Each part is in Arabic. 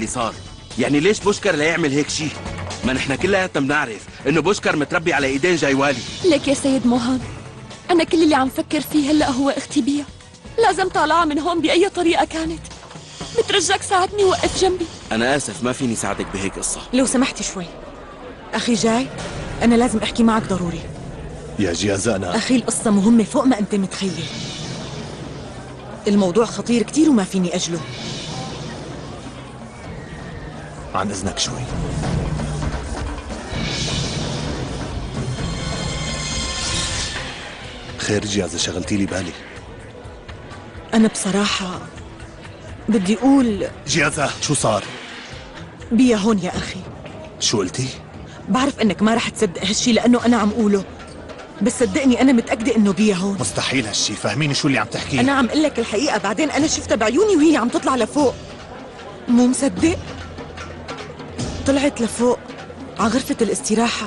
اللي صار. يعني ليش بوشكر لا يعمل هيك شيء؟ ما نحن كلياتنا بنعرف انه بوشكر متربي على ايدين جايوالي. لك يا سيد موهان، انا كل اللي عم فكر فيه هلا هو اختي بيا. لازم طالعها من هون باي طريقه كانت. بترجاك ساعدني وقف جنبي. انا اسف ما فيني ساعدك بهيك قصه. لو سمحتي شوي. اخي جاي، انا لازم احكي معك ضروري. يا جيازة اخي القصه مهمه فوق ما انت متخيل. الموضوع خطير كتير وما فيني اجله. عن اذنك شوي. خير جيازة، شغلتي لي بالي. انا بصراحه بدي اقول جيازة شو صار؟ بيا هون يا اخي. شو قلتي؟ بعرف انك ما رح تصدق هالشي لانه انا عم قوله، بس صدقني انا متاكده انه بيا هون. مستحيل هالشي، فهميني شو اللي عم تحكيه. انا عم اقول لك الحقيقه، بعدين انا شفتها بعيوني وهي عم تطلع لفوق. مو مصدق؟ طلعت لفوق على غرفه الاستراحه.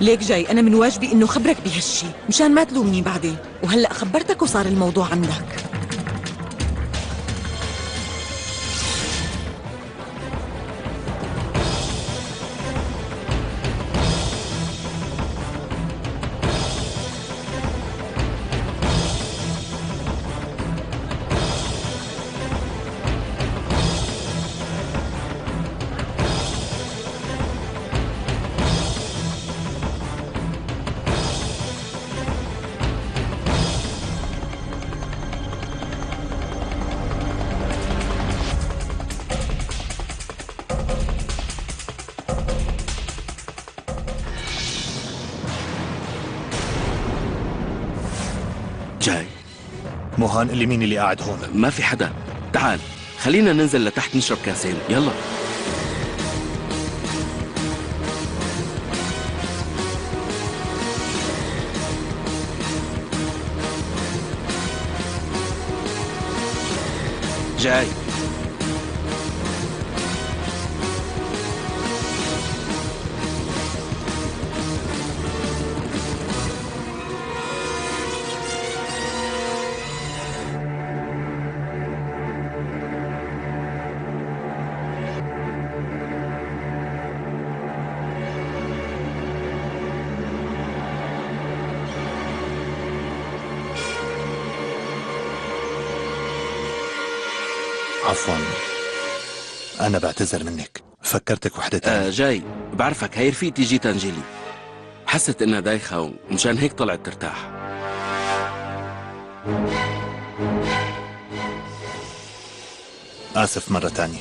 ليك جاي انا من واجبي انه خبرك بهالشي مشان ما تلومني بعدين، وهلا خبرتك وصار الموضوع عندك. جاي موهان اللي مين اللي قاعد هون؟ ما في حدا. تعال خلينا ننزل لتحت نشرب كاسين. يلا. جاي. عفوا، أنا بعتذر منك، فكرتك وحدة تانية. جاي بعرفك هي رفيقتي جيتانجيلي، حست انها دايخة ومشان هيك طلعت ترتاح. آسف مرة تانية.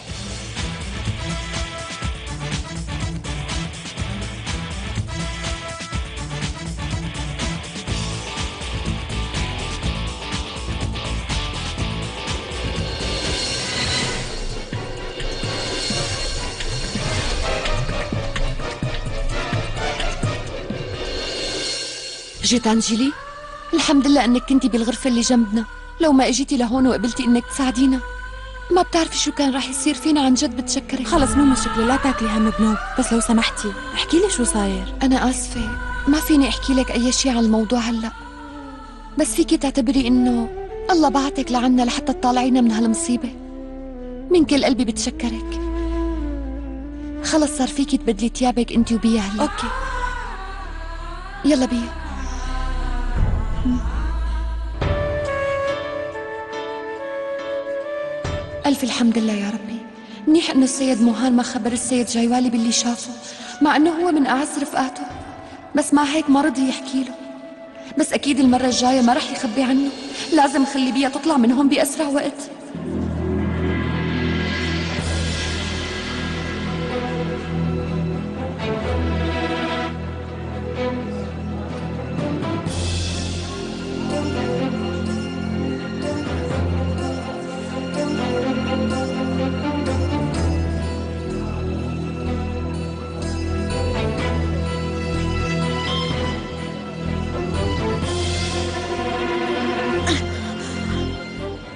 جيتانجيلي، الحمد لله انك كنتي بالغرفة اللي جنبنا. لو ما اجيتي لهون وقبلتي انك تساعدينا ما بتعرفي شو كان راح يصير فينا. عن جد بتشكرك. خلص مو مشكلة، لا تاكلي هم بنوب، بس لو سمحتي احكي لي شو صاير. انا اسفة ما فيني احكي لك اي شيء عن الموضوع هلا، بس فيكي تعتبري انه الله بعتك لعنا لحتى تطالعينا من هالمصيبة. من كل قلبي بتشكرك. خلص صار فيكي تبدلي ثيابك انت وبيا هلا. اوكي يلا بيا. ألف الحمد لله يا ربي. منيح إنه السيد موهان ما خبر السيد جايوالي باللي شافه، مع إنه هو من أعز رفقاته، بس مع هيك ما رضي يحكي له. بس أكيد المرة الجاية ما رح يخبي عنه. لازم خلي بيها تطلع من هون بأسرع وقت.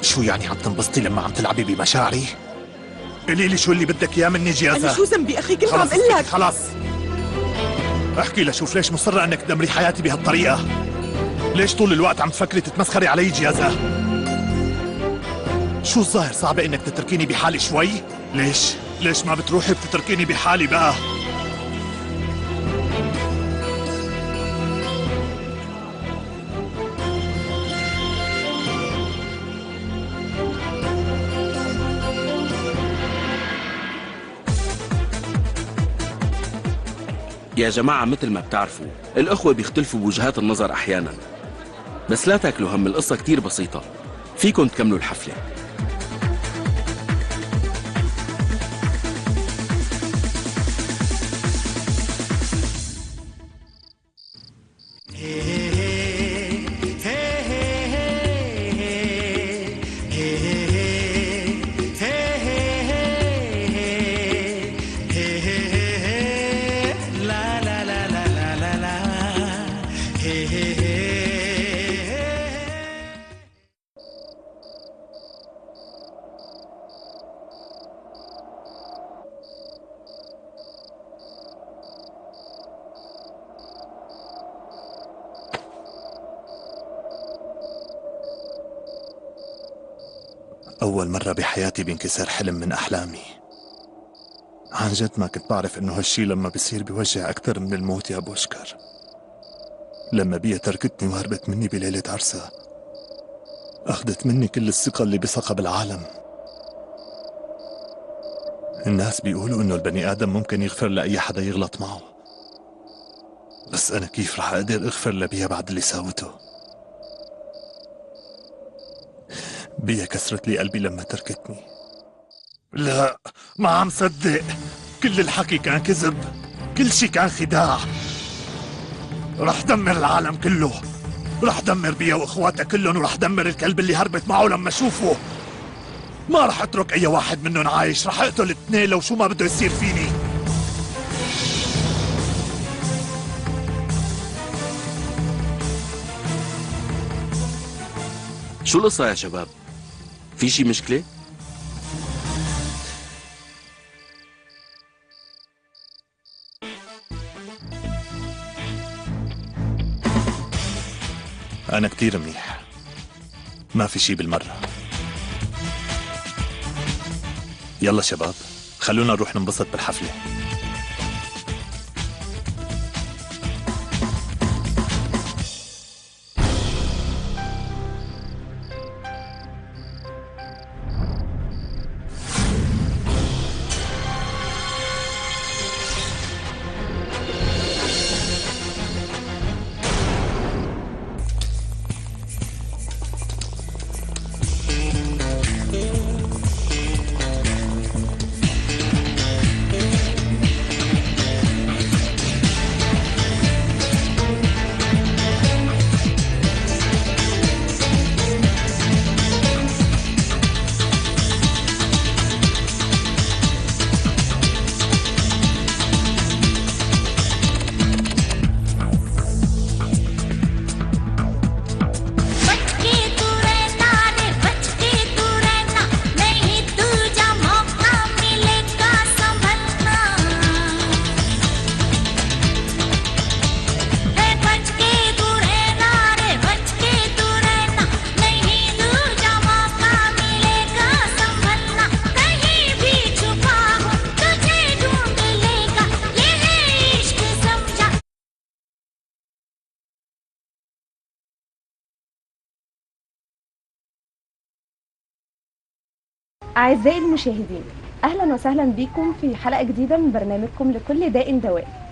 شو يعني عم تنبسطي لما عم تلعبي بمشاعري؟ قولي لي شو اللي بدك اياه مني جيازة؟ انا شو ذنبي اخي؟ كنت عم خلص اقول لك. خلاص احكي لشوف ليش مصرة انك تدمري حياتي بهالطريقة؟ ليش طول الوقت عم تفكري تتمسخري علي جيازة؟ شو الظاهر صعبة انك تتركيني بحالي شوي؟ ليش ما بتروحي بتتركيني بحالي بقى؟ يا جماعة مثل ما بتعرفوا الأخوة بيختلفوا بوجهات النظر أحيانا، بس لا تاكلوا هم، القصة كتير بسيطة، فيكن تكملوا الحفلة. أول مرة بحياتي بينكسر حلم من أحلامي. عن جد ما كنت بعرف إنه هالشي لما بيصير بيوجع أكثر من الموت يا بوشكر. لما بيا تركتني وهربت مني بليلة عرسها، أخذت مني كل الثقة اللي بثقها بالعالم. الناس بيقولوا إنه البني آدم ممكن يغفر لأي حدا يغلط معه، بس أنا كيف رح أقدر أغفر لبيا بعد اللي ساوته؟ بيا كسرت لي قلبي لما تركتني. لا، ما عم صدق، كل الحكي كان كذب، كل شي كان خداع. رح دمر العالم كله، رح دمر بيا واخواتها كلهم، ورح دمر الكلب اللي هربت معه لما اشوفه. ما رح اترك اي واحد منهم عايش، رح اقتل الاثنين لو شو ما بده يصير فيني. شو القصة يا شباب؟ في شي مشكلة؟ أنا كتير منيح، ما في شي بالمرة. يلا شباب، خلونا نروح ننبسط بالحفلة. أعزائي المشاهدين، أهلا وسهلا بكم في حلقة جديدة من برنامجكم لكل داء دواء.